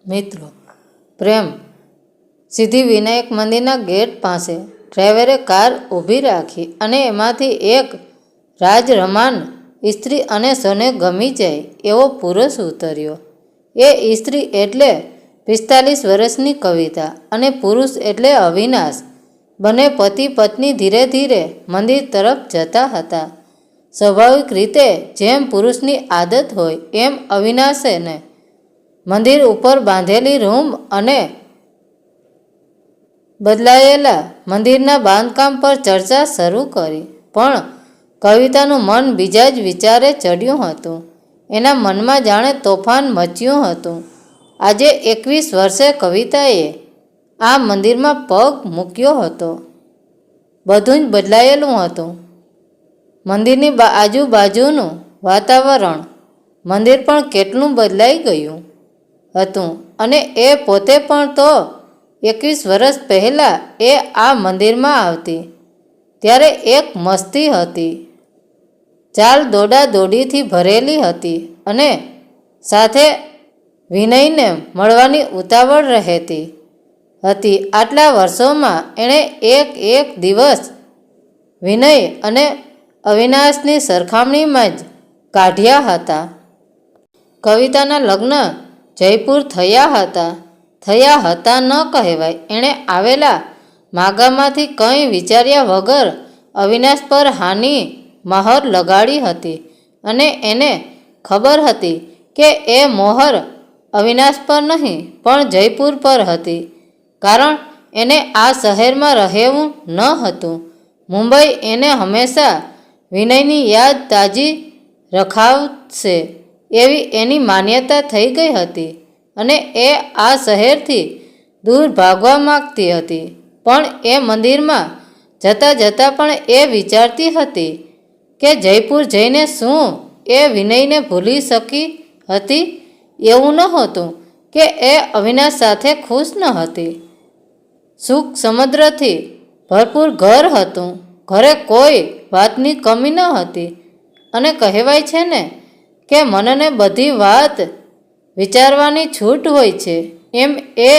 મિત્રો, પ્રેમ સિદ્ધિ વિનાયક મંદિરના ગેટ પાસે ડ્રાઈવરે કાર ઊભી રાખી અને એમાંથી એક રાજરમાન સ્ત્રી અને સૌને ગમી જાય એવો પુરુષ ઉતર્યો. એ સ્ત્રી એટલે 45 વર્ષની કવિતા અને પુરુષ એટલે અવિનાશ. બંને પતિ પત્ની ધીરે ધીરે મંદિર તરફ જતા હતા. સ્વાભાવિક રીતે જેમ પુરુષની આદત હોય એમ અવિનાશને મંદિર ઉપર બાંધેલી રૂમ અને બદલાયેલા મંદિરના બાંધકામ પર ચર્ચા શરૂ કરી. પણ કવિતાનું મન બીજા જ વિચારે ચડ્યું હતું. એના મનમાં જાણે તોફાન મચ્યું હતું. આજે 21 વર્ષે કવિતાએ આ મંદિરમાં પગ મૂક્યો હતો. બધું જ બદલાયેલું હતું. મંદિરની આજુબાજુનું વાતાવરણ, મંદિર પણ કેટલું બદલાઈ ગયું હતું. અને એ પોતે પણ તો 21 વર્ષ પહેલાં એ આ મંદિરમાં આવતી ત્યારે એક મસ્તી હતી. ચાલ દોડા દોડીથી ભરેલી હતી અને સાથે વિનયને મળવાની ઉતાવળ રહેતી હતી. આટલા વર્ષોમાં એણે એક દિવસ વિનય અને અવિનાશની સરખામણીમાં જ કાઢ્યા હતા. કવિતાના લગ્ન જયપુર થયા હતા ન કહેવાય. એણે આવેલા માગામાંથી કંઈ વિચાર્યા વગર અવિનાશ પર હાની મહોર લગાડી હતી અને એને ખબર હતી કે એ મહોર અવિનાશ પર નહીં પણ જયપુર પર હતી. કારણ એને આ શહેરમાં રહેવું ન હતું. મુંબઈ એને હંમેશા વિનયની યાદ તાજી રખાવશે એવી એની માન્યતા થઈ ગઈ હતી અને એ આ શહેરથી દૂર ભાગવા માગતી હતી. પણ એ મંદિરમાં જતાં જતાં પણ એ વિચારતી હતી કે જયપુર જઈને શું એ વિનયને ભૂલી શકી હતી? એવું નહોતું કે એ અવિનાશ સાથે ખુશ ન હતી. સુખ સમુદ્રથી ભરપૂર ઘર હતું. ઘરે કોઈ વાતની કમી ન હતી. અને કહેવાય છે ને કે મનને બધી વાત વિચારવાની છૂટ હોય છે. એમ એ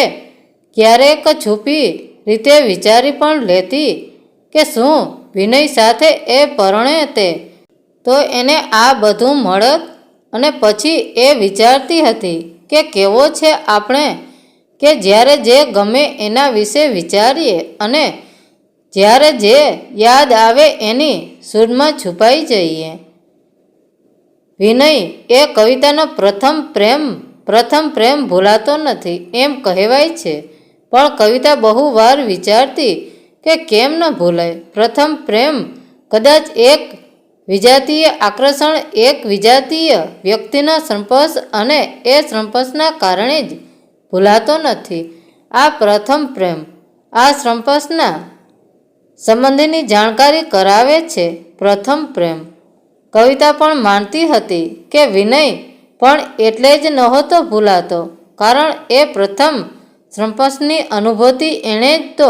ક્યારેક છુપી રીતે વિચારી પણ લેતી કે શું વિનય સાથે એ પરણે તે તો એને આ બધું મળત. અને પછી એ વિચારતી હતી કે કેવો છે આપણે કે જ્યારે જે ગમે એના વિશે વિચારીએ અને જ્યારે જે યાદ આવે એની સૂરમાં છુપાઈ જઈએ. વિનય એ કવિતાનો પ્રથમ પ્રેમ ભૂલાતો નથી એમ કહેવાય છે. પણ કવિતા બહુ વાર વિચારતી કે કેમ ન ભૂલાય. પ્રથમ પ્રેમ કદાચ એક વિજાતીય આકર્ષણ, એક વિજાતીય વ્યક્તિનો સંપર્ક અને એ સંપર્કના કારણે જ ભૂલાતો નથી. આ પ્રથમ પ્રેમ આ સંપર્કના સંબંધની જાણકારી કરાવે છે. પ્રથમ પ્રેમ કવિતા પણ માનતી હતી કે વિનય પણ એટલે જ નહોતો ભૂલાતો કારણ એ પ્રથમ સંપર્કની અનુભૂતિ એણે જ તો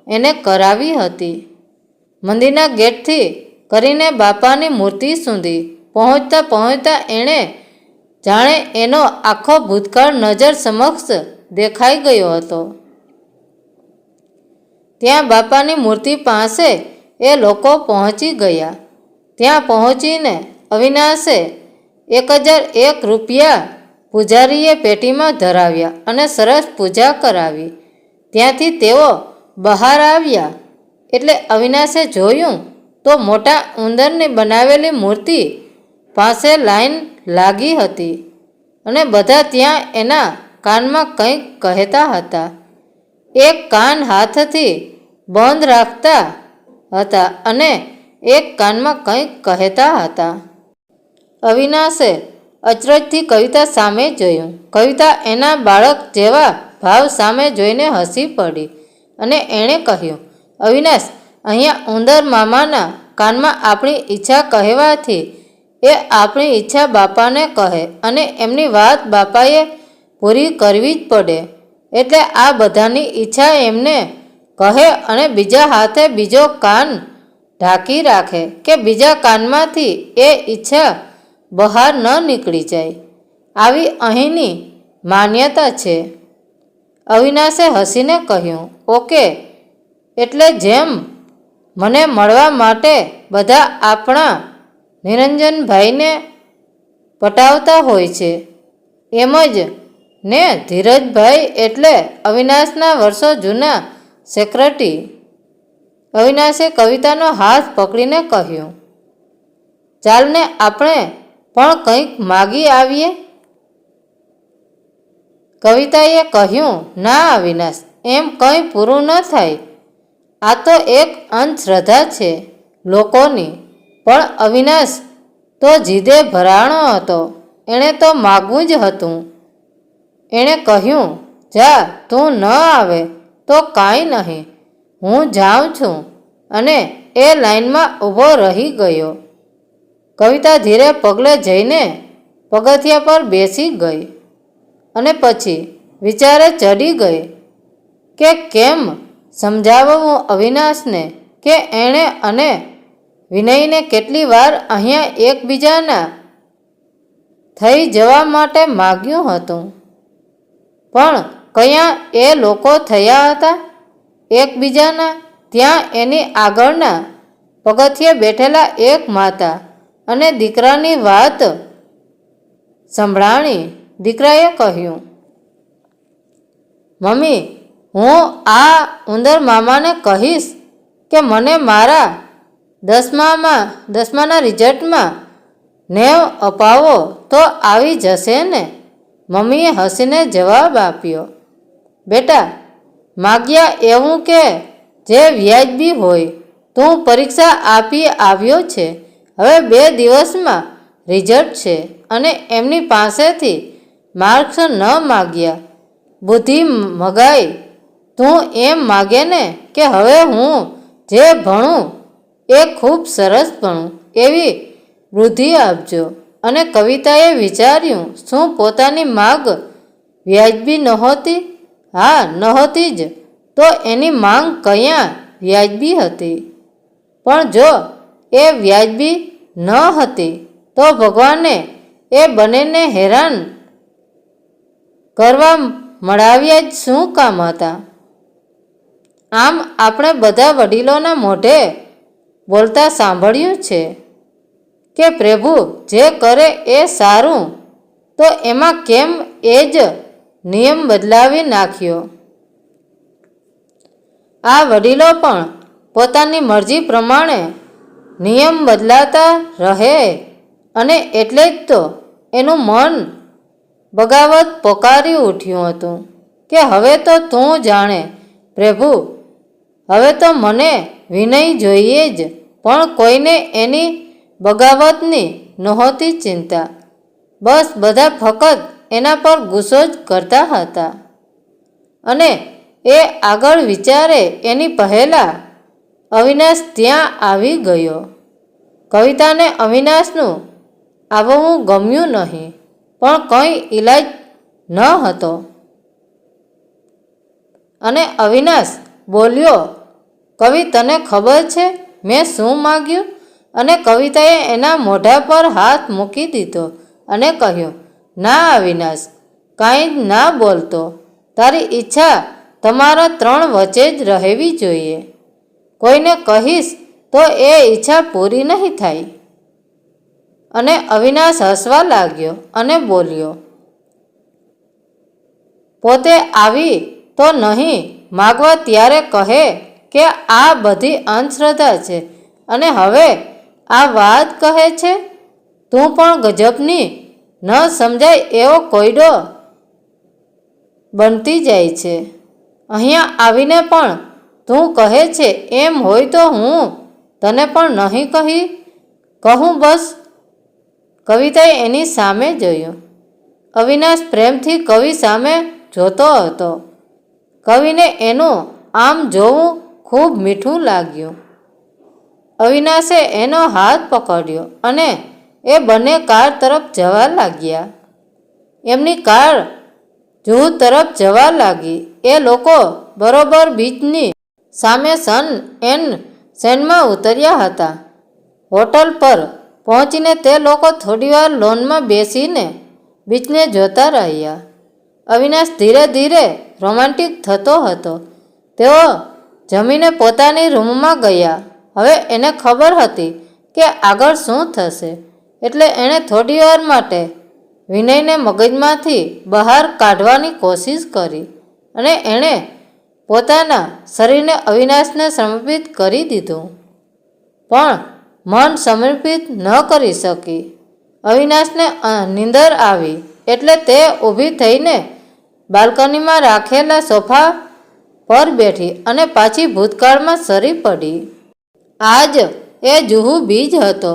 એને કરાવી હતી. મંદિરના ગેટથી કરીને બાપાની મૂર્તિ સુધી પહોંચતા એણે જાણે એનો આખો ભૂતકાળ નજર સમક્ષ દેખાઈ ગયો હતો. ત્યાં બાપાની મૂર્તિ પાસે એ લોકો પહોંચી ગયા. ત્યાં પહોંચીને અવિનાશે 1001 રૂપિયા પૂજારીએ પેટીમાં ધરાવ્યા અને સરસ પૂજા કરાવી. ત્યાંથી તેઓ બહાર આવ્યા એટલે અવિનાશે જોયું તો મોટા ઉંદરની બનાવેલી મૂર્તિ પાસે લાઈન લાગી હતી અને બધા ત્યાં એના કાનમાં કંઈક કહેતા હતા. એક કાન હાથથી બંધ રાખતા હતા અને એક કાનમાં કંઈક કહેતા હતા. અવિનાશે અચરજથી કવિતા સામે જોયું. કવિતા એના બાળક જેવા ભાવ સામે જોઈને હસી પડી અને એણે કહ્યું, અવિનાશ, અહીંયા ઉંદર મામાના કાનમાં આપણી ઈચ્છા કહેવાથી એ આપણી ઈચ્છા બાપાને કહે અને એમની વાત બાપાએ પૂરી કરવી જ પડે. એટલે આ બધાની ઈચ્છા એમને કહે અને બીજા હાથે બીજો કાન ઢાંકી રાખે કે બીજા કાનમાંથી એ ઈચ્છા બહાર ન નીકળી જાય. આવી અહીંની માન્યતા છે. અવિનાશે હસીને કહ્યું, ઓકે, એટલે જેમ મને મળવા માટે બધા આપણા નિરંજનભાઈને પટાવતા હોય છે એમ જ ને ધીરજભાઈ એટલે અવિનાશના વર્ષો જૂના સેક્રેટરી. અવિનાશે કવિતાનો હાથ પકડીને કહ્યું, ચાલને આપણે પણ કંઈક માગી આવીએ. કવિતાએ કહ્યું, ના અવિનાશ, એમ કંઈ પૂરું ન થાય. આ તો એક અંધશ્રદ્ધા છે લોકોની. પણ અવિનાશ તો જીદે ભરાણો હતો, એણે તો માગવું જ હતું. એણે કહ્યું, જા, તું ન આવે તો કાંઈ નહીં, હું જાઉં છું. અને એ લાઈનમાં ઊભો રહી ગયો. કવિતા ધીરે પગલે જઈને પગથિયા પર બેસી ગઈ અને પછી વિચારે ચડી ગઈ કે કેમ સમજાવવું અવિનાશને કે એણે અને વિનયને કેટલી વાર અહીંયા એકબીજાના થઈ જવા માટે માગ્યું હતું, પણ કયા એ લોકો થયા હતા એકબીજાના. ત્યાં એની આગળના પગથિયે બેઠેલા એક માતા અને દીકરાની વાત સંભળાણી. દીકરાએ કહ્યું, મમ્મી, હું આ ઉંદર મામાને કહીશ કે મને મારા 10માના રિઝલ્ટમાં 90 અપાવો તો આવી જશે ને? મમ્મીએ હસીને જવાબ આપ્યો, બેટા, માગ્યા એવું કે જે વ્યાજબી હોય. તું પરીક્ષા આપી આવ્યો છે, હવે 2 દિવસમાં રિઝલ્ટ છે અને એમની પાસેથી માર્ક્સ ન માગ્યા. બુદ્ધિ મગાઈ. તું એમ માગે ને કે હવે હું જે ભણું એ ખૂબ સરસ ભણું, એવી બુદ્ધિ આપજો. અને કવિતાએ વિચાર્યું, શું પોતાની માગ વ્યાજબી નહોતી? હા, નહોતી જ તો એની માંગ કયા વ્યાજબી હતી? પણ જો એ વ્યાજબી ન હતી તો ભગવાને એ બંનેને હેરાન કરવા મળાવ્યા જ શું કામ હતા? આમ આપણે બધા વડીલોના મોઢે બોલતા સાંભળ્યું છે કે પ્રભુ જે કરે એ સારું, તો એમાં કેમ એ જ નિયમ બદલાવી નાખ્યો? આ વડીલો પણ પોતાની મરજી પ્રમાણે નિયમ બદલાતા રહે અને એટલે જ તો એનું મન બગાવત પોકારી ઉઠ્યું હતું કે હવે તો તું જાણે પ્રભુ, હવે તો મને વિનય જોઈએ જ. પણ કોઈને એની બગાવતની નહોતી ચિંતા. બસ બધા ફક્ત એના પર ગુસ્સો જ કરતા હતા. અને એ આગળ વિચારે એની પહેલાં અવિનાશ ત્યાં આવી ગયો. કવિતાને અવિનાશનું આવવું ગમ્યું નહીં, પણ કંઈ ઈલાજ ન હતો. અને અવિનાશ બોલ્યો, કવિ, તને ખબર છે મેં શું માગ્યું? અને કવિતાએ એના મોઢા પર હાથ મૂકી દીધો અને કહ્યું, ના અવિનાશ, કાંઈ જ ના બોલતો. તારી ઈચ્છા તમારા 3 વચ્ચે જ રહેવી જોઈએ. કોઈને કહીશ તો એ ઈચ્છા પૂરી નહીં થાય. અને અવિનાશ હસવા લાગ્યો અને બોલ્યો, પોતે આવી તો નહીં માગવા ત્યારે કહે કે આ બધી અંધશ્રદ્ધા છે અને હવે આ વાત કહે છે. તું પણ ગજબની ન સમજાય એવો કોયડો બનતી જાય છે. અહીંયા આવીને પણ તું કહે છે એમ હોય તો હું તને પણ નહીં કહું બસ. કવિતાએ એની સામે જોયું. અવિનાશ પ્રેમથી કવિ સામે જોતો હતો. કવિને એનું આમ જોવું ખૂબ મીઠું લાગ્યું. અવિનાશે એનો હાથ પકડ્યો અને એ બંને કાર તરફ જવા લાગ્યા. એમની કાર જૂહ તરફ જવા લાગી. એ લોકો બરોબર બીચની સામે સન એન્ડ સેન્ડમાં ઉતર્યા હતા. હોટલ પર પહોંચીને તે લોકો થોડીવાર લોનમાં બેસીને બીચને જોતા રહ્યા. અવિનાશ ધીરે ધીરે રોમાન્ટિક થતો હતો. તેઓ જમીને પોતાની રૂમમાં ગયા. હવે એને ખબર હતી કે આગળ શું થશે, એટલે એણે થોડી વાર માટે વિનયને મગજમાંથી બહાર કાઢવાની કોશિશ કરી અને એણે પોતાના શરીરને અવિનાશને સમર્પિત કરી દીધું. પણ મન સમર્પિત ન કરી શકી. અવિનાશને નીંદર આવી એટલે તે ઊભી થઈને બાલ્કનીમાં રાખેલા સોફા પર બેઠી અને પાછી ભૂતકાળમાં સરી પડી. આજ એ જુહુ બીજ હતો.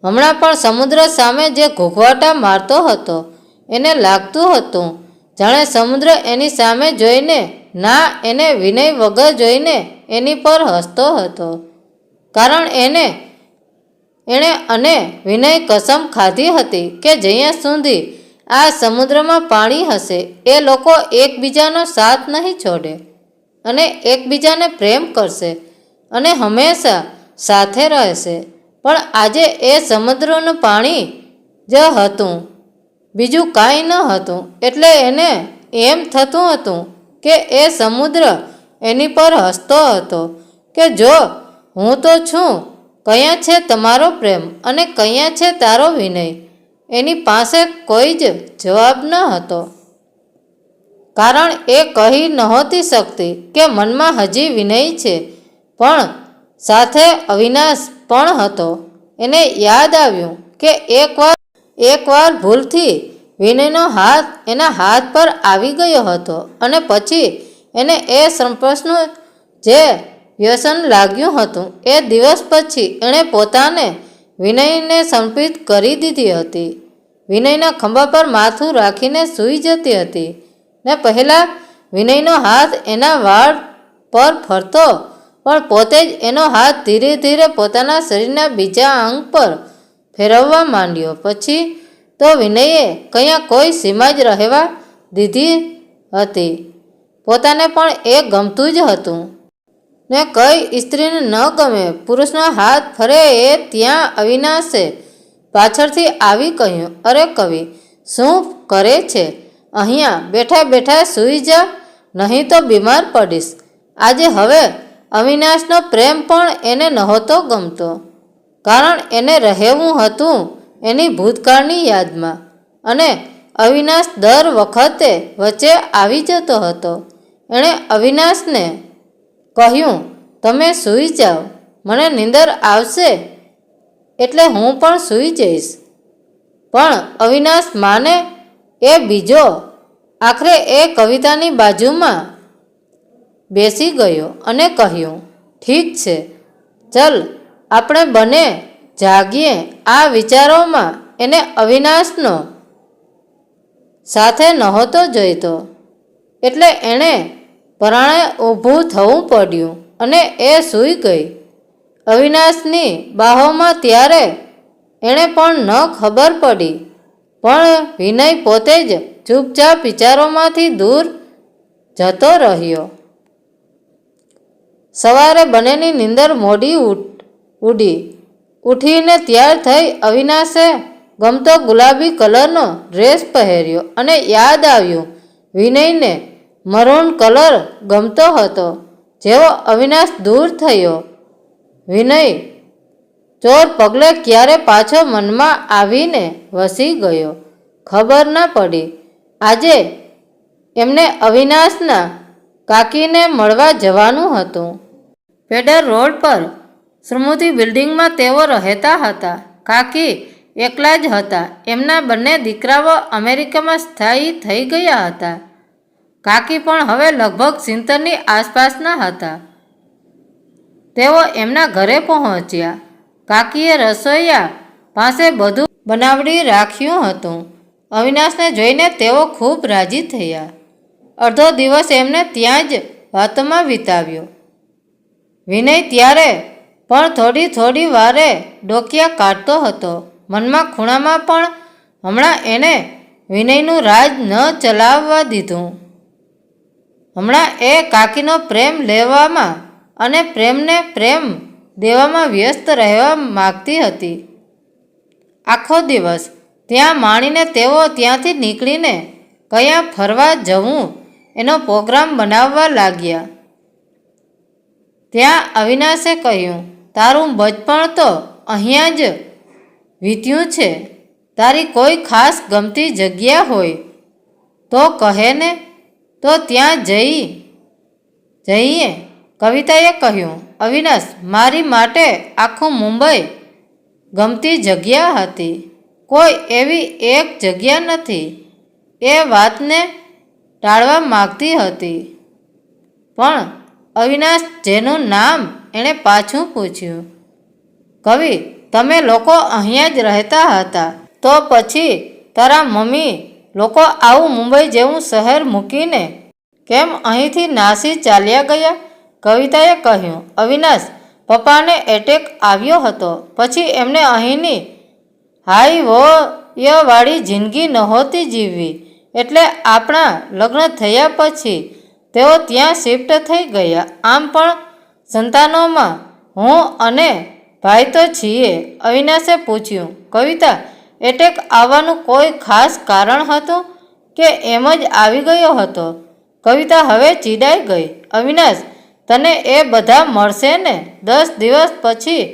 હમણાં પણ સમુદ્ર સામે જે ઘૂઘવાટા મારતો હતો એને લાગતું હતું જાણે સમુદ્ર એની સામે જોઈને ના એને વિનય વગર જોઈને એની પર હસતો હતો. કારણ એણે અને વિનય કસમ ખાધી હતી કે જ્યાં સુધી આ સમુદ્રમાં પાણી હશે એ લોકો એકબીજાનો સાથ નહીં છોડે અને એકબીજાને પ્રેમ કરશે અને હંમેશા સાથે રહેશે. પણ આજે એ સમુદ્રનું પાણી જ હતું, બીજું કાંઈ ન હતું. એટલે એને એમ થતું હતું કે એ સમુદ્ર એની પર હસતો હતો કે જો હું તો છું, કયાં છે તમારો પ્રેમ અને કયાં છે તારો વિનય? એની પાસે કોઈ જ જવાબ ન હતો. કારણ એ કહી નહોતી શકતી કે મનમાં હજી વિનય છે, પણ સાથે અવિનાશ પણ હતો. એને યાદ આવ્યું કે એકવાર ભૂલથી વિનયનો હાથ એના હાથ પર આવી ગયો હતો અને પછી એને એ સંપર્કનું જે વ્યસન લાગ્યું હતું એ દિવસ પછી એણે પોતાને વિનયને સમર્પિત કરી દીધી હતી. વિનયના ખંભા પર માથું રાખીને સૂઈ જતી હતી ને પહેલાં વિનયનો હાથ એના વાળ પર ફરતો, પણ પોતે જ એનો હાથ ધીરે ધીરે પોતાના શરીરના બીજા અંગ પર ફેરવવા માંડ્યો. પછી તો વિનયે કયાં કોઈ સીમા જ રહેવા દીધી હતી. પોતાને પણ એ ગમતું જ હતું ને કઈ સ્ત્રીને ન ગમે પુરુષનો હાથ ફરે એ. ત્યાં અવિનાશે પાછળથી આવી કહ્યું, અરે કવિ, શું કરે છે? અહીંયા બેઠા બેઠા સૂઈ જા, નહીં તો બીમાર પડીશ. આજે હવે અવિનાશનો પ્રેમ પણ એને નહોતો ગમતો. કારણ એને રહેવું હતું એની ભૂતકાળની યાદમાં અને અવિનાશ દર વખતે વચ્ચે આવી જતો હતો. એણે અવિનાશને કહ્યું, તમે સૂઈ જાઓ, મને નીંદર આવશે એટલે હું પણ સૂઈ જઈશ. પણ અવિનાશ માને એ બીજો. આખરે એ કવિતાની બાજુમાં બેસી ગયો અને કહ્યું, ઠીક છે, ચલ આપણે બંને જાગીએ. આ વિચારોમાં એને અવિનાશનો સાથે નહોતો જોઈતો એટલે એણે પરાણે ઊભું થવું પડ્યું અને એ સૂઈ ગઈ અવિનાશની બાહોમાં. ત્યારે એણે પણ ન ખબર પડી, પણ વિનય પોતે જ ચૂપચાપ વિચારોમાંથી દૂર જતો રહ્યો. સવારે બંનેની નીંદર મોડી ઉડી. ઉઠીને તૈયાર થઈ અવિનાશે ગમતો ગુલાબી કલરનો ડ્રેસ પહેર્યો અને યાદ આવ્યું વિનયને મરૂન કલર ગમતો હતો. જેવો અવિનાશ દૂર થયો, વિનય ચોર પગલે ક્યારે પાછો મનમાં આવીને વસી ગયો ખબર ન પડી. આજે એમને અવિનાશના કાકીને મળવા જવાનું હતું. પેડર રોડ પર સ્મૃતિ બિલ્ડિંગમાં તેઓ રહેતા હતા. કાકી એકલા જ હતા. એમના બંને દીકરાઓ અમેરિકામાં સ્થાયી થઈ ગયા હતા. કાકી પણ હવે લગભગ 70ની આસપાસના હતા. તેઓ એમના ઘરે પહોંચ્યા. કાકીએ રસોઈયા પાસે બધું બનાવડી રાખ્યું હતું. અવિનાશને જોઈને તેઓ ખૂબ રાજી થયા. અડધો દિવસ એમને ત્યાં જ વાતોમાં વિતાવ્યો. વિનય ત્યારે પણ થોડી થોડી વારે ડોકિયા કાઢતો હતો. મનમાં ખૂણામાં પણ હમણાં એણે વિનયનું રાજ ન ચલાવવા દીધું. હમણાં એ કાકીનો પ્રેમ લેવામાં અને પ્રેમને પ્રેમ દેવામાં વ્યસ્ત રહેવા માગતી હતી. આખો દિવસ ત્યાં માણીને તેઓ ત્યાંથી નીકળીને કયાં ફરવા જવું એનો પ્રોગ્રામ બનાવવા લાગ્યા. ત્યાં અવિનાશે કહ્યું, તારું બચપણ તો અહીંયા જ વીત્યું છે. તારી કોઈ ખાસ ગમતી જગ્યા હોય તો કહે ને, તો ત્યાં જઈએ. કવિતાએ કહ્યું, અવિનાશ, મારી માટે આખું મુંબઈ ગમતી જગ્યા હતી. કોઈ એવી એક જગ્યા નથી. એ વાતને ટાળવા માગતી હતી. પણ અવિનાશ જેનું નામ એણે પાછું પૂછ્યું. કવિ, તમે લોકો અહીંયા જ રહેતા હતા, તો પછી તારા મમ્મી લોકો આવું મુંબઈ જેવું શહેર મૂકીને કેમ અહીંથી નાસી ચાલ્યા ગયા? કવિતાએ કહ્યું, અવિનાશ, પપ્પાને એટેક આવ્યો હતો. પછી એમને અહીંની હાઈવાળી જિંદગી નહોતી જીવવી, એટલે આપણા લગ્ન થયા પછી તેઓ ત્યાં શિફ્ટ થઈ ગયા. આમ પણ સંતાનોમાં હું અને ભાઈ તો છીએ. અવિનાશે પૂછ્યું, કવિતા, એટેક આવવાનું કોઈ ખાસ કારણ હતું કે એમ જ આવી ગયો હતો? કવિતા હવે ચીડાઈ ગઈ. અવિનાશ, તને એ બધા મળશે ને 10 દિવસ પછી,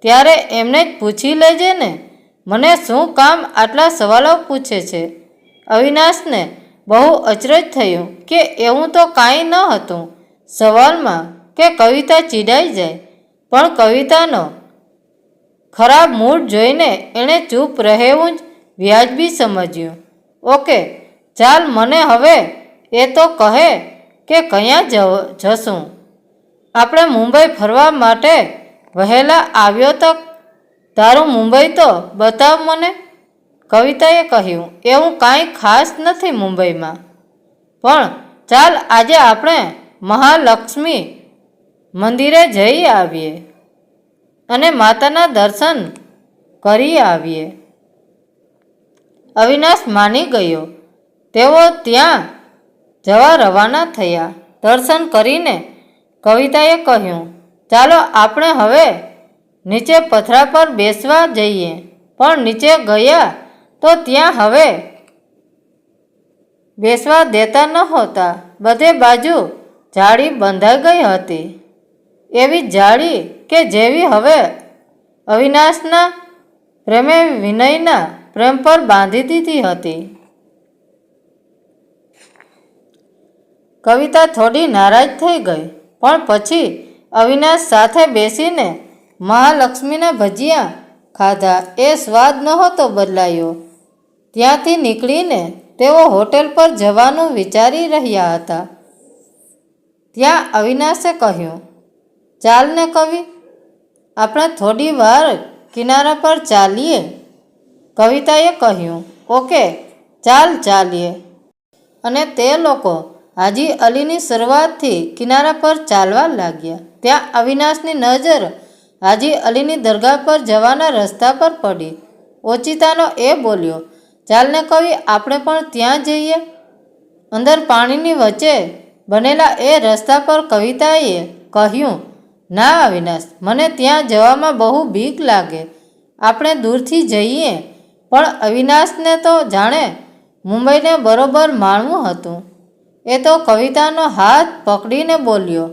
ત્યારે એમને જ પૂછી લેજે ને. મને શું કામ આટલા સવાલો પૂછે છે? અવિનાશને બહુ અચરજ થયું કે એવું તો કાંઈ ન હતું સવાલમાં કે કવિતા ચીડાઈ જાય. પણ કવિતાનો ખરાબ મૂડ જોઈને એણે ચૂપ રહેવું જ વ્યાજબી સમજ્યું. ઓકે, ચાલ, મને હવે એ તો કહે કે ક્યાં જશું? આપણે મુંબઈ ફરવા માટે વહેલા આવ્યો તો તારું મુંબઈ તો બતાવ મને. કવિતાએ કહ્યું, એવું કાંઈ ખાસ નથી મુંબઈમાં. પણ ચાલ, આજે આપણે મહાલક્ષ્મી મંદિરે જઈ આવીએ અને માતાના દર્શન કરી આવીએ. અવિનાશ માની ગયો. તેઓ ત્યાં જવા રવાના થયા. દર્શન કરીને કવિતાએ કહ્યું, ચાલો આપણે હવે નીચે પથરા પર બેસવા જઈએ. પણ નીચે ગયા તો ત્યાં હવે બેસવા દેતા નહોતા. બધે બાજુ જાળી બંધાઈ ગઈ હતી. એવી જાળી કે જેવી હવે અવિનાશના પ્રેમે વિનયના પ્રેમ પર બાંધી દીધી હતી. કવિતા થોડી નારાજ થઈ ગઈ. પણ પછી અવિનાશ સાથે બેસીને મહાલક્ષ્મીના ભજીયા ખાધા. એ સ્વાદ નહોતો બદલાયો. ત્યાંથી નીકળીને તેઓ હોટેલ પર જવાનું વિચારી રહ્યા હતા. ત્યાં અવિનાશે કહ્યું, ચાલ ને કવિ, આપણે થોડી વાર કિનારા પર ચાલીએ. કવિતાએ કહ્યું, ઓકે, ચાલ ચાલીએ. અને તે લોકો હાજી અલીની શરૂઆતથી કિનારા પર ચાલવા લાગ્યા. ત્યાં અવિનાશની નજર હાજી અલીની દરગાહ પર જવાના રસ્તા પર પડી. ઓચિતાનો એ બોલ્યો, ચાલને કવિ, આપણે પણ ત્યાં જઈએ. અંદર પાણીની વચ્ચે બનેલા એ રસ્તા પર કવિતાએ કહ્યું, ના અવિનાશ, મને ત્યાં જવામાં બહુ બીક લાગે. આપણે દૂરથી જઈએ. પણ અવિનાશને તો જાણે મુંબઈને બરોબર માણવું હતું. એ તો કવિતાનો હાથ પકડીને બોલ્યો,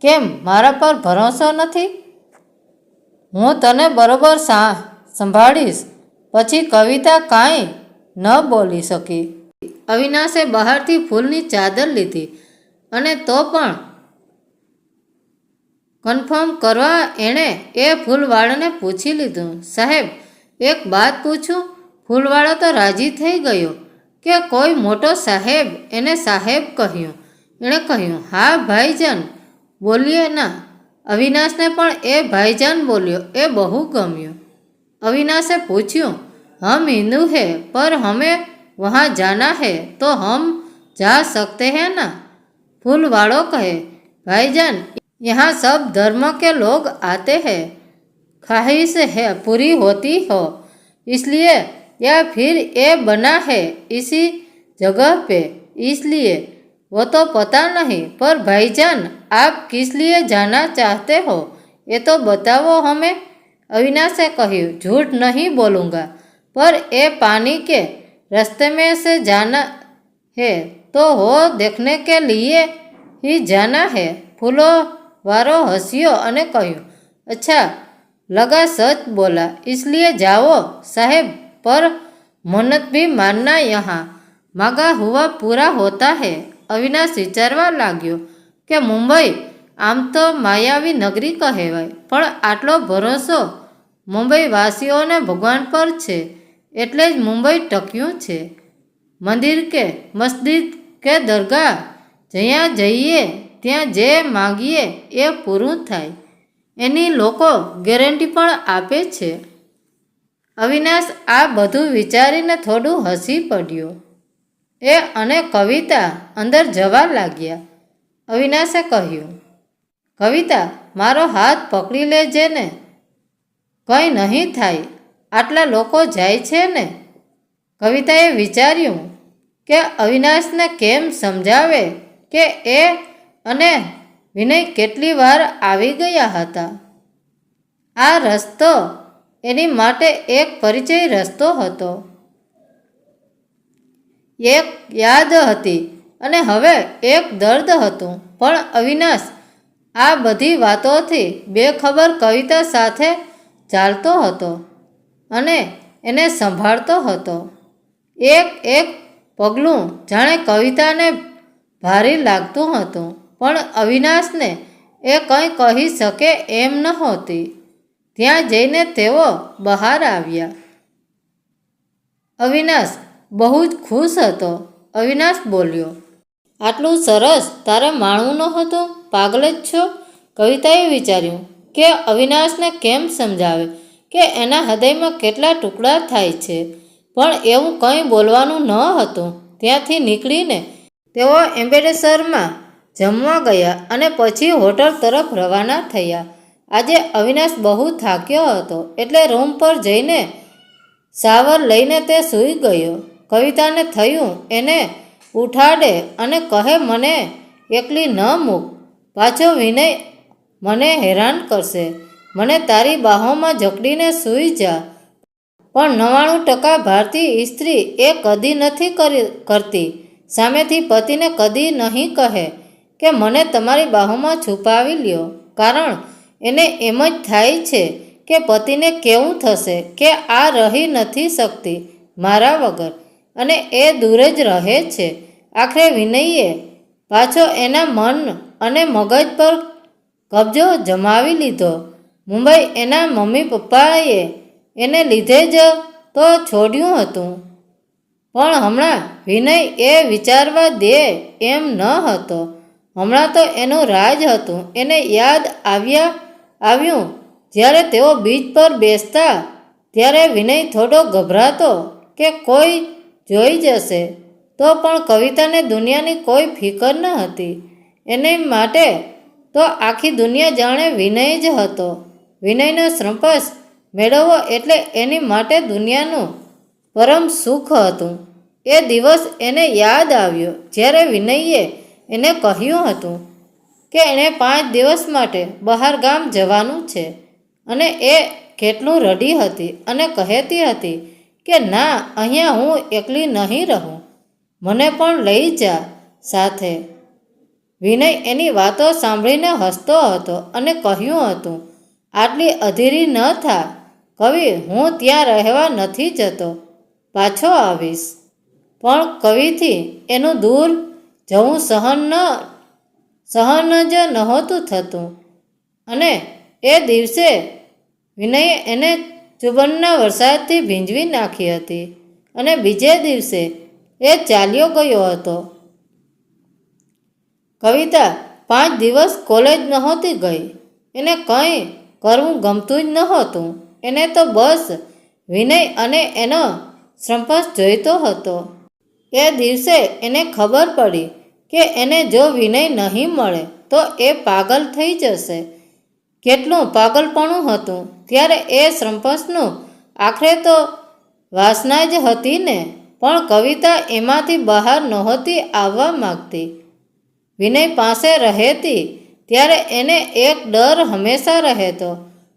કેમ, મારા પર ભરોસો નથી? હું તને બરોબર સંભાળીશ. પછી કવિતા કાંઈ ન બોલી શકી. અવિનાશે બહારથી ફૂલની ચાદર લીધી અને તો પણ કન્ફર્મ કરવા એણે એ ફૂલવાળાને પૂછી લીધું, સાહેબ, એક વાત પૂછું? ફૂલવાળો તો રાજી થઈ ગયો કે કોઈ મોટો સાહેબ. એને સાહેબ કહ્યું. એણે કહ્યું, હા ભાઈજાન, બોલીએ ના. અવિનાશને પણ એ ભાઈજાન બોલ્યો એ બહુ ગમ્યું. અવિનાશે પૂછ્યું, हम हिंदू हैं पर हमें वहाँ जाना है तो हम जा सकते हैं ना? फूलवाड़ो कहे, भाईजान, यहाँ सब धर्म के लोग आते हैं. ख्वाहिश है पूरी होती हो इसलिए, या फिर ये बना है इसी जगह पे इसलिए, वो तो पता नहीं. पर भाईजान, आप किस लिए जाना चाहते हो ये तो बताओ हमें. अविनाशे कहूँ, झूठ नहीं बोलूँगा, पर ये पानी के रास्ते में से जाना है तो हो देखने के लिए ही जाना है। फूलों वारो हंसियो अने कह्યું, अच्छा लगा, सच बोला, इसलिए जाओ साहेब, पर मन्नत भी मानना, यहाँ मांगा हुआ पूरा होता है। અવિનાશ વિચારવા લાગ્યો કે મુંબઈ આમ તો માયાવી નગરી કહેવાય, પણ આટલો ભરોસો મુંબઈવાસીઓને ભગવાન પર છે એટલે જ મુંબઈ ટક્યું છે. મંદિર કે મસ્જિદ કે દરગાહ જ્યાં જઈએ ત્યાં જે માગીએ એ પૂરું થાય, એની લોકો ગેરંટી પણ આપે છે. અવિનાશ આ બધું વિચારીને થોડું હસી પડ્યો. એ અને કવિતા અંદર જવા લાગ્યા. અવિનાશે કહ્યું, કવિતા, મારો હાથ પકડી લેજે ને, કંઈ નહીં થાય, આટલા લોકો જાય છે ને. કવિતાએ વિચાર્યું કે અવિનાશને કેમ સમજાવે કે એ અને વિનય કેટલી વાર આવી ગયા હતા. આ રસ્તો એની માટે એક પરિચય રસ્તો હતો, એક યાદ હતી અને હવે એક દર્દ હતું. પણ અવિનાશ આ બધી વાતોથી બેખબર કવિતા સાથે ચાલતો હતો અને એને સંભાળતો હતો. એક એક પગલું જાણે કવિતાને ભારી લાગતું હતું, પણ અવિનાશને એ કંઈ કહી શકે એમ નહોતી. ત્યાં જઈને તેઓ બહાર આવ્યા. અવિનાશ બહુ જ ખુશ હતો. અવિનાશ બોલ્યો, આટલું સરસ તારે માણવું નહોતું? પાગલ જ છો. કવિતાએ વિચાર્યું કે અવિનાશને કેમ સમજાવે કે એના હૃદયમાં કેટલા ટુકડા થાય છે, પણ એવું કંઈ બોલવાનું ન હતું. ત્યાંથી નીકળીને તેઓ એમ્બેસેડરમાં જમવા ગયા અને પછી હોટલ તરફ રવાના થયા. આજે અવિનાશ બહુ થાક્યો હતો એટલે રૂમ પર જઈને શાવર લઈને તે સૂઈ ગયો. કવિતાને થયું એને ઉઠાડે અને કહે, મને એકલી ન મૂક, પાછો વિનય મને હેરાન કરશે, મને તારી બાહોમાં જકડીને સૂઈ જા. પણ 99% ભારતીય સ્ત્રી એ કદી નથી કરતી. સામેથી પતિને કદી નહીં કહે કે મને તમારી બાહોમાં છુપાવી લ્યો, કારણ એને એમ જ થાય છે કે પતિને કેવું થશે કે આ રહી નથી શકતી મારા વગર, અને એ દૂર જ રહે છે. આખરે વિનયે પાછો એના મન અને મગજ પર કબજો જમાવી લીધો. મુંબઈ એના મમ્મી પપ્પાએ એને લીધે જ તો છોડ્યું હતું, પણ હમણાં વિનય એ વિચારવા દે એમ ન હતો. હમણાં તો એનું રાજ હતું. એને યાદ આવ્યું જ્યારે તેઓ બીચ પર બેસતા ત્યારે વિનય થોડો ગભરાતો કે કોઈ જોઈ જશે, તો પણ કવિતાને દુનિયાની કોઈ ફિકર ન હતી. એને માટે તો આખી દુનિયા જાણે વિનય જ હતો. વિનયનો સંપર્ક મેળવવો એટલે એની માટે દુનિયાનું પરમ સુખ હતું. એ દિવસ એને યાદ આવ્યો જ્યારે વિનયે એને કહ્યું હતું કે એણે 5 દિવસ માટે બહાર ગામ જવાનું છે, અને એ કેટલું રડી હતી અને કહેતી હતી કે ના, અહીંયા હું એકલી નહીં રહું, મને પણ લઈ જા સાથે. વિનય એની વાતો સાંભળીને હસતો હતો અને કહ્યું હતું, આટલી અધીરી ન થા કવિ, હું ત્યાં રહેવા નથી જતો, પાછો આવીશ. પણ કવિથી એનું દૂર જવું સહન જ નહોતું થતું, અને એ દિવસે વિનયે એને ચુંબનના વરસાદથી ભીંજવી નાખી હતી અને બીજે દિવસે એ ચાલ્યો ગયો હતો. કવિતા 5 દિવસ કોલેજ નહોતી ગઈ. એને કંઈ કરવું ગમતું જ નહોતું. એને તો બસ વિનય અને એનો સંપર્ક જોઈતો હતો. એ દિવસે એને ખબર પડી કે એને જો વિનય નહીં મળે તો એ પાગલ થઈ જશે. કેટલું પાગલપણું હતું. ત્યારે એ સંપર્કનું આખરે તો વાસના જ હતી ને. પણ કવિતા એમાંથી બહાર નહોતી આવવા માગતી. વિનય પાસે રહેતી ત્યારે એને એક ડર હંમેશા રહેતો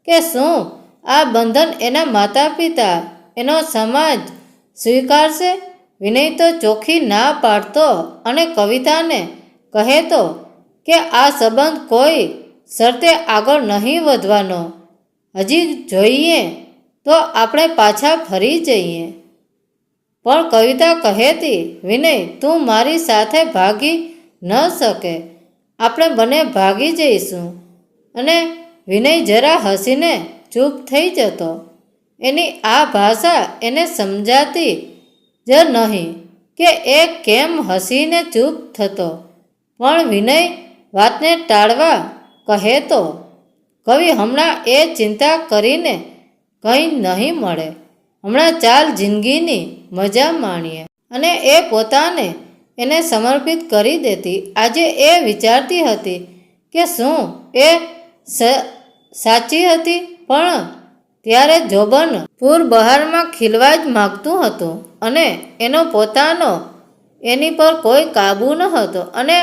કે શું આ બંધન એના માતા પિતા, એનો સમાજ સ્વીકારશે? વિનય તો ચોખ્ખી ના પાડતો અને કવિતાને કહેતો કે આ સંબંધ કોઈ શરતે આગળ નહીં વધવાનો, હજી જોઈએ તો આપણે પાછા ફરી જઈએ. પણ કવિતા કહેતી, વિનય તું મારી સાથે ભાગી ન શકે, આપણે બંને ભાગી જઈશું. અને વિનય જરા હસીને ચૂપ થઈ જતો. એની આ ભાષા એને સમજાતી જ નહીં કે એ કેમ હસીને ચૂપ થતો. પણ વિનય વાતને ટાળવા કહેતો, કવિ હમણાં એ ચિંતા કરીને કંઈ નહીં મળે, હમણાં ચાલ જિંદગીની મજા માણીએ. અને એ પોતાને એને સમર્પિત કરી દેતી. આજે એ વિચારતી હતી કે શું એ સાચી હતી, પણ ત્યારે જોબન પૂર બહારમાં ખીલવા જ માગતું હતું અને એનો પોતાનો એની પર કોઈ કાબુ ન હતો. અને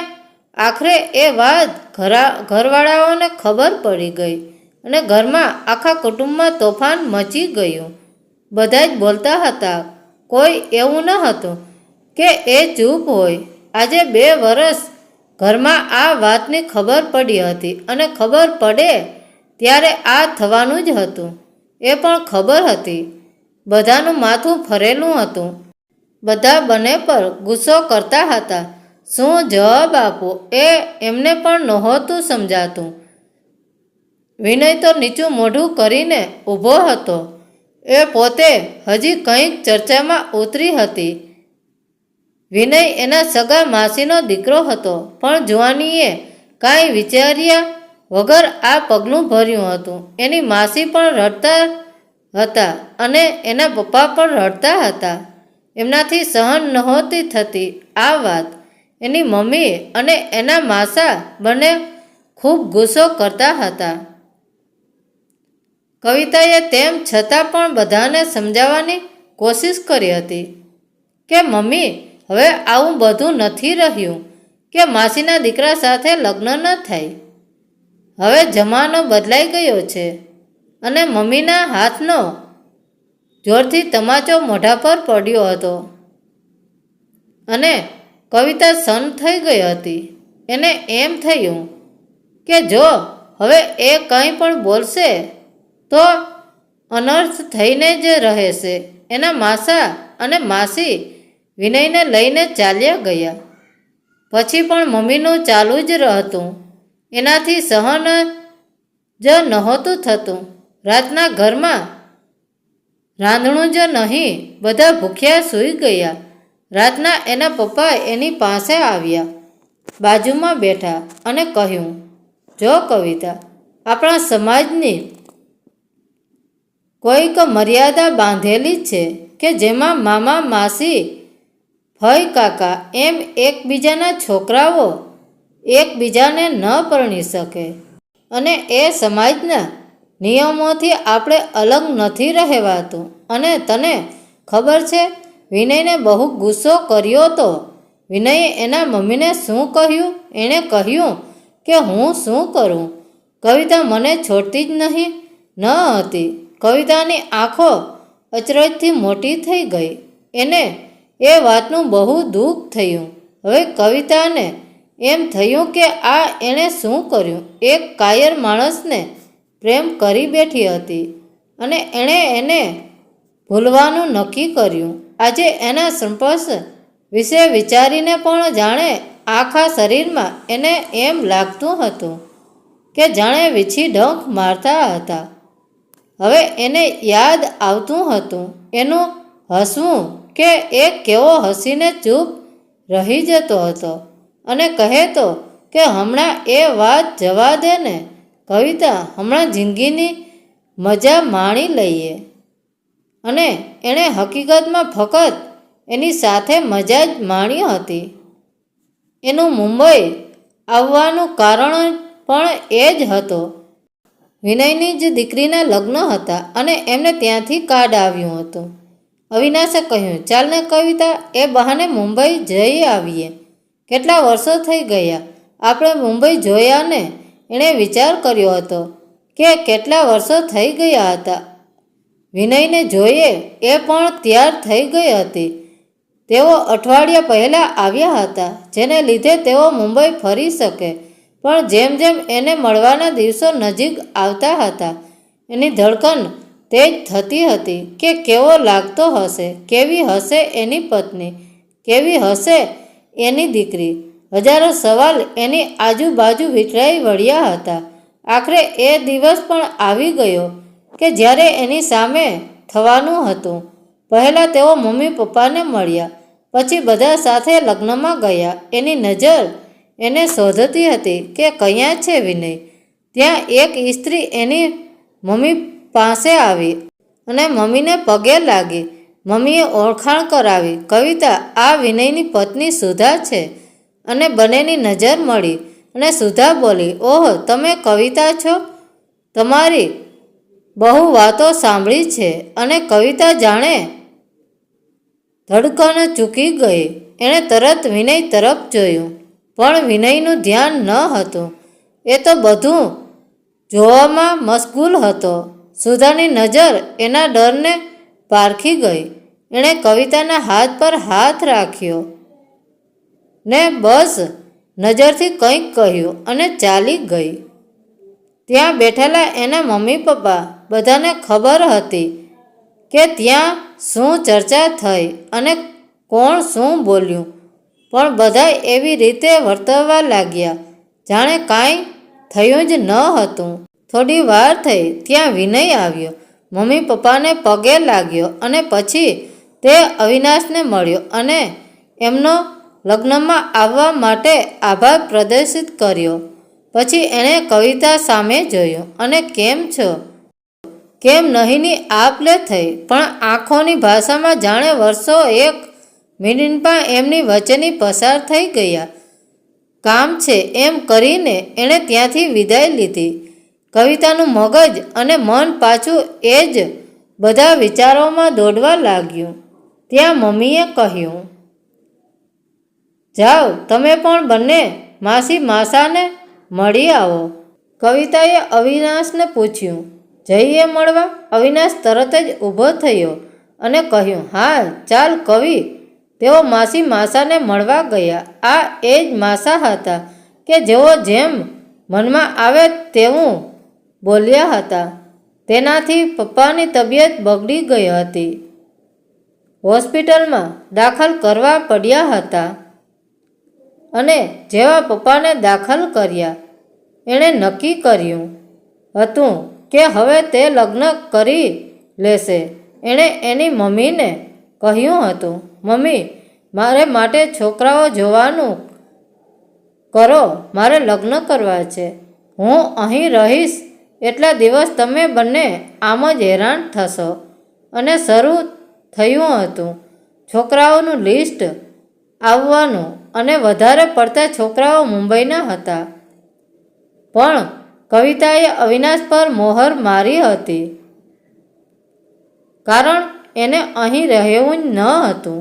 આખરે એ વાત ઘરવાળાઓને ખબર પડી ગઈ અને ઘરમાં આખા કુટુંબમાં તોફાન મચી ગયું. બધા જ બોલતા હતા, કોઈ એવું ન હતું કે એ ચૂપ હોય. આજે 2 વર્ષ ઘરમાં આ વાતની ખબર પડી હતી અને ખબર પડે ત્યારે આ થવાનું જ હતું એ પણ ખબર હતી. બધાનું માથું ફરેલું હતું. બધા બંને પર ગુસ્સો કરતા હતા. શું જવાબ આપો એ એમને પણ નહોતું સમજાતું. વિનય તો નીચું મોઢું કરીને ઊભો હતો. એ પોતે હજી કંઈક ચર્ચામાં ઉતરી હતી. વિનય એના સગા માસીનો દીકરો હતો, પણ જુવાનીએ કાંઈ વિચાર્યા વગર આ પગલું ભર્યું હતું. એની માસી પણ રડતા હતા અને એના પપ્પા પણ રડતા હતા. એમનાથી સહન નહોતી થતી આ વાત. એની મમ્મી અને એના માસા બંને ખૂબ ગુસ્સો કરતા હતા. કવિતાએ તેમ છતાં પણ બધાને સમજાવવાની કોશિશ કરી હતી કે મમ્મી હવે આવું બધું નથી રહ્યું કે માસીના દીકરા સાથે લગ્ન ન થાય. હવે જમાનો બદલાઈ ગયો છે. અને મમ્મીના હાથનો જોરથી તમાચો મોઢા પર પડ્યો હતો અને કવિતા સન્ન થઈ ગઈ હતી. એને એમ થયું કે જો હવે એ કંઈ પણ બોલશે તો અનર્થ થઈને જ રહેશે. એના માસા અને માસી વિનયને લઈને ચાલ્યા ગયા. પછી પણ મમ્મીનું ચાલુ જ હતું. એનાથી સહન જ નહોતું થતું. રાતના ઘરમાં રાંધણું જ નહીં, બધા ભૂખ્યા સૂઈ ગયા. રાતના એના પપ્પા એની પાસે આવ્યા, બાજુમાં બેઠા અને કહ્યું, જો કવિતા, આપણા સમાજની કોઈક મર્યાદા બાંધેલી છે કે જેમાં મામા માસી ફઈ કાકા એમ એકબીજાના છોકરાઓ એકબીજાને ન પરણી શકે. અને એ સમાજના નિયમોથી આપણે અલગ નથી રહેવાતું. અને તને ખબર છે વિનયને બહુ ગુસ્સો કર્યો તો. વિનયે એના મમ્મીને શું કહ્યું? એણે કહ્યું કે હું શું કરું, કવિતા મને છોડતી જ નહીં ન હતી. કવિતાની આંખો અચરજથી મોટી થઈ ગઈ. એને એ વાતનું બહુ દુઃખ થયું. હવે કવિતાને એમ થયું કે આ એણે શું કર્યું. એક કાયર માણસને પ્રેમ કરી બેઠી હતી અને એણે એને ભૂલવાનું નક્કી કર્યું. આજે એના સંપર્ક વિશે વિચારીને પણ જાણે આખા શરીરમાં એને એમ લાગતું હતું કે જાણે વીછી ડંખ મારતા હતા. હવે એને યાદ આવતું હતું એનું હસવું કે એ કેવો હસીને ચૂપ રહી જતો હતો અને કહેતો કે હમણાં એ વાત જવા દે ને કવિતા, હમણાં જિંદગીની મજા માણી લઈએ. અને એણે હકીકતમાં ફક્ત એની સાથે મજા જ માણી હતી. એનું મુંબઈ આવવાનું કારણ પણ એ જ હતો. વિનયની જ દીકરીના લગ્ન હતા અને એમને ત્યાંથી કાર્ડ આવ્યું હતું. અવિનાશે કહ્યું, ચાલને કવિતા, એ બહાને મુંબઈ જઈ આવીએ. કેટલા વર્ષો થઈ ગયા આપણે મુંબઈ જોયા ને. એણે વિચાર કર્યો હતો કે કેટલા વર્ષો થઈ ગયા હતા વિનયને જોઈએ. એ પણ તૈયાર થઈ ગઈ હતી. તેઓ અઠવાડિયા પહેલાં આવ્યા હતા, જેને લીધે તેઓ મુંબઈ ફરી શકે. પણ જેમ જેમ એને મળવાના દિવસો નજીક આવતા હતા, એની ધડકન તેજ થતી હતી કે કેવો લાગતો હશે, કેવી હશે એની પત્ની, કેવી હશે એની દીકરી. હજારો સવાલ એની આજુબાજુ વીંટળાઈ વળ્યા હતા. આખરે એ દિવસ પણ આવી ગયો કે જ્યારે એની સામે થવાનું હતું. પહેલાં તેઓ મમ્મી પપ્પાને મળ્યા, પછી બધા સાથે લગ્નમાં ગયા. એની નજર એને શોધતી હતી કે કયાં છે વિનય. ત્યાં એક સ્ત્રી એની મમ્મી પાસે આવી અને મમ્મીને પગે લાગી. મમ્મીએ ઓળખાણ કરાવી. કવિતા, આ વિનયની પત્ની સુધા છે. અને બંનેની નજર મળી અને સુધા બોલી, ઓહ, તમે કવિતા છો? તમારી બહુ વાતો સાંભળી છે. અને કવિતા જાણે ધડકન ચૂકી ગઈ. એણે તરત વિનય તરફ જોયું, પણ વિનયનું ધ્યાન ન હતું. એ તો બધું જોવામાં મશગુલ હતો. સુધાની નજર એના ડરને પારખી ગઈ. એણે કવિતાના હાથ પર હાથ રાખ્યો ને બસ નજરથી કંઈક કહ્યું અને ચાલી ગઈ. ત્યાં બેઠેલા એના મમ્મી પપ્પા બધાને ખબર હતી કે ત્યાં શું ચર્ચા થઈ અને કોણ શું બોલ્યું, પણ બધા એવી રીતે વર્તવા લાગ્યા જાણે કાંઈ થયું જ ન હતું. થોડી વાર થઈ ત્યાં વિનય આવ્યો, મમ્મી પપ્પાને પગે લાગ્યો અને પછી તે અવિનાશને મળ્યો અને એમનો લગ્નમાં આવવા માટે આભાર પ્રદર્શિત કર્યો. પછી એણે કવિતા સામે જોયું અને કેમ છો, કેમ નહીંની આપ લે થઈ. પણ આંખોની ભાષામાં જાણે વર્ષો એક મિનિટમાં એમની વચ્ચેની પસાર થઈ ગયા. કામ છે એમ કરીને એણે ત્યાંથી વિદાય લીધી. કવિતાનું મગજ અને મન પાછું એ જ બધા વિચારોમાં દોડવા લાગ્યું. ત્યાં મમ્મીએ કહ્યું, જાઓ તમે પણ બંને માસી માસાને મળી આવો. કવિતાએ અવિનાશને પૂછ્યું, જઈએ મળવા? અવિનાશ તરત જ ઊભો થયો અને કહ્યું, હા ચાલ કવિ. તેઓ માસી માસાને મળવા ગયા. આ એ જ માસા હતા કે જેઓ જેમ મનમાં આવે તેવું બોલ્યા હતા. તેનાથી પપ્પાની તબિયત બગડી ગઈ હતી. હોસ્પિટલમાં દાખલ કરવા પડ્યા હતા અને જેવા પપ્પાને દાખલ કર્યા, એણે નક્કી કર્યું હતું કે હવે તે લગ્ન કરી લેશે. એણે એની મમ્મીને કહ્યું હતું, મમ્મી, મારે માટે છોકરાઓ જોવાનું કરો, મારે લગ્ન કરવા છે. હું અહીં રહીશ એટલા દિવસ તમે બંને આમ જ હેરાન થશો. અને શરૂ થયું હતું છોકરાઓનું લિસ્ટ આવવાનું અને વધારે પડતા છોકરાઓ મુંબઈના હતા. પણ કવિતાએ અવિનાશ પર મોહર મારી હતી, કારણ એને અહીં રહેવું જ ન હતું.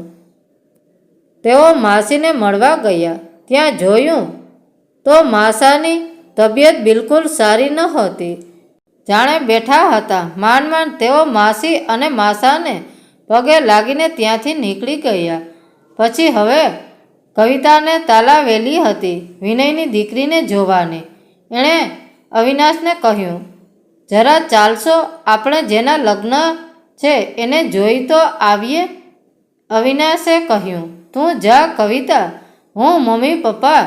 તેઓ માસીને મળવા ગયા. ત્યાં જોયું તો માસાની તબિયત બિલકુલ સારી નહોતી. જાણે બેઠા હતા. માંડ માંડ તેઓ માસી અને માસાને પગે લાગીને ત્યાંથી નીકળી ગયા. પછી હવે કવિતાને તાલાવેલી હતી વિનયની દીકરીને જોવાની. એણે અવિનાશને કહ્યું, જરા ચાલશો? આપણે જેના લગ્ન છે એને જોઈ તો આવીએ. અવિનાશે કહ્યું, તું જા કવિતા, હું મમ્મી પપ્પા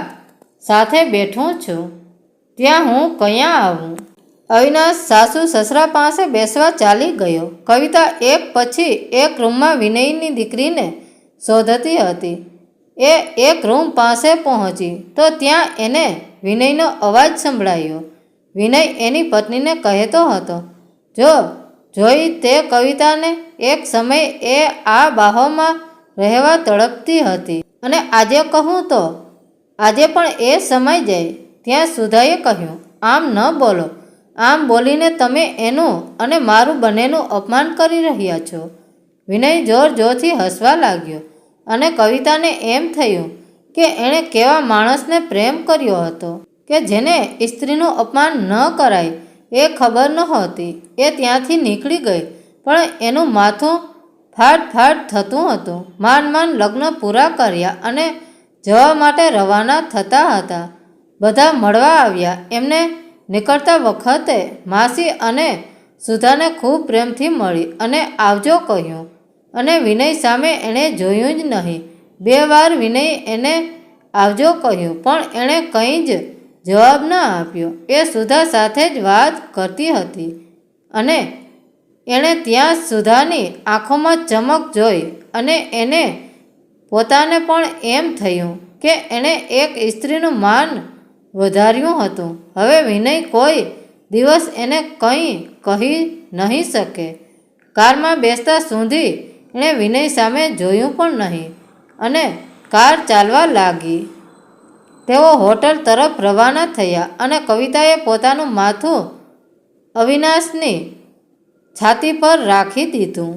સાથે બેઠું છું. ત્યાં હું કયાં આવું? અવિનાશ સાસુ સસરા પાસે બેસવા ચાલી ગયો. કવિતા એક પછી એક રૂમમાં વિનયની દીકરીને શોધતી હતી. એ એક રૂમ પાસે પહોંચી તો ત્યાં એને વિનયનો અવાજ સંભળાયો. વિનય એની પત્નીને કહેતો હતો, જો જોઈ તે કવિતાને. એક સમયે એ આ બાહોમાં રહેવા તડપતી હતી અને આજે કહું તો આજે પણ એ સમય જાય. ત્યાં સુધાએ કહ્યું, આમ ન બોલો. આમ બોલીને તમે એનું અને મારું બંનેનું અપમાન કરી રહ્યા છો. વિનય જોર જોરથી હસવા લાગ્યો અને કવિતાને એમ થયું કે એણે કેવા માણસને પ્રેમ કર્યો હતો કે જેને સ્ત્રીનું અપમાન ન કરાય એ ખબર નહોતી. એ ત્યાંથી નીકળી ગઈ, પણ એનું માથું ફાટ થતું હતું. માંડ લગ્ન પૂરા કર્યા અને જવા માટે રવાના થતા હતા. બધા મળવા આવ્યા. એમને નીકળતા વખતે માસી અને સુધાને ખૂબ પ્રેમથી મળી અને આવજો કહ્યું અને વિનય સામે એણે જોયું જ નહીં. 2 વાર વિનય એને આવજો કહ્યું પણ એણે કંઈ જ જવાબ ન આપ્યો. એ સુધા સાથે જ વાત કરતી હતી અને એણે ત્યાં સુધાની આંખોમાં ચમક જોઈ અને એને પોતાને પણ એમ થયું કે એણે એક સ્ત્રીનું માન વધાર્યું હતું. હવે વિનય કોઈ દિવસ એને કંઈ કહી નહીં શકે. કારમાં બેસતા સુધી એણે વિનય સામે જોયું પણ નહીં અને કાર ચાલવા લાગી. તેઓ હોટલ તરફ રવાના થયા અને કવિતાએ પોતાનું માથું અવિનાશની છાતી પર રાખી દીધું.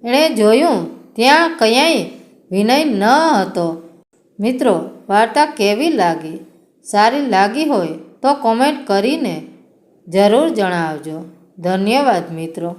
એણે જોયું ત્યાં ક્યાંય વિનય ન હતો. મિત્રો, વાર્તા કેવી લાગી? સારી લાગી હોય તો કોમેન્ટ કરીને જરૂર જણાવજો. ધન્યવાદ મિત્રો.